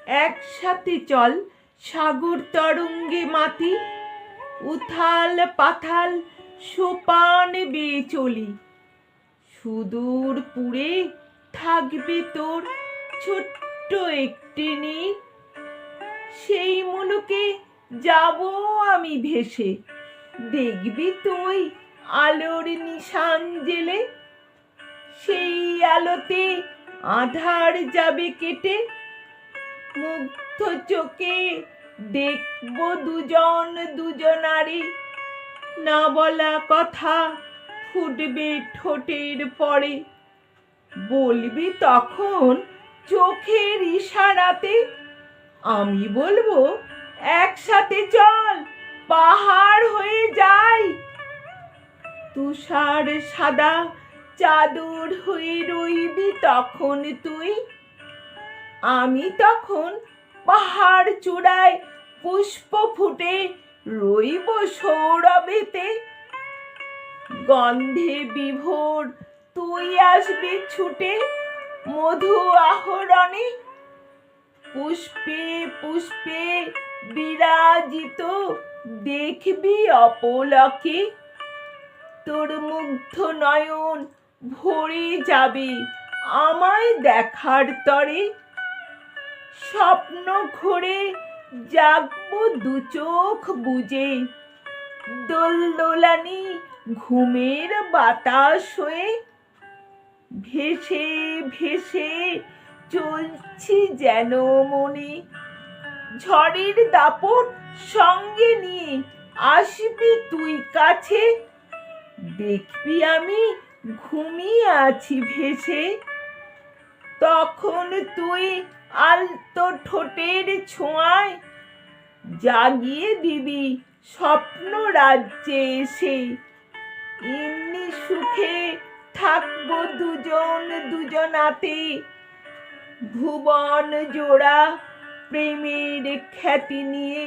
একসাথে চল সাগর তরঙ্গে মাতি, উথাল পাথাল সোপান বেয়ে চলি। সুদূর পুরে থাকবে তোর ছোট্ট একটি নীড়, সেই মুলুকে যাব আমি ভেসে। দেখবি তুই আলোর নিশান জেলে, সেই আলোতে আঁধার যাবে কেটে। মুগ্ধ চোখে দেখব দুজন দুজনারে, না বলা কথা ফুটবে ঠোঁটের পরে। বলবি তখন চোখের ইশারাতে, আমি বলবো একসাথে চল পাহাড় হয়ে যাই। তুষার সাদা চাদর হয়ে রইবি তখন তুই, আমি তখন পাহাড় চূড়ায় পুষ্প ফুটে রইব সৌরভেতে। গন্ধে বিভোর তুই আসবি ছুটে মধু আহরণে, পুষ্পে পুষ্পে বিরাজিত দেখবি অপলকে। তোর মুগ্ধ নয়ন ভরে যাবে আমায় দেখার তরে, স্বপ্ন ঘোরে জাগবো দু চোখ বুজে। দোলদোলানি ঘুমের বাতাস হয়ে, ভেসে ভেসে চলছি যেন মনে। ঝড়ের দাপট সঙ্গে নিয়ে আসবি তুই কাছে, দেখবি আমি ঘুমিয়ে আছি ভেসে। তখন তুই আলতো ঠোঁটের ছোঁয়ায় জাগিয়ে দিবি স্বপ্ন রাজ্যে এসে। এমনি সুখে থাকবো দুজন দুজনাতে, ভুবন জোড়া প্রেমের খ্যাতি নিয়ে।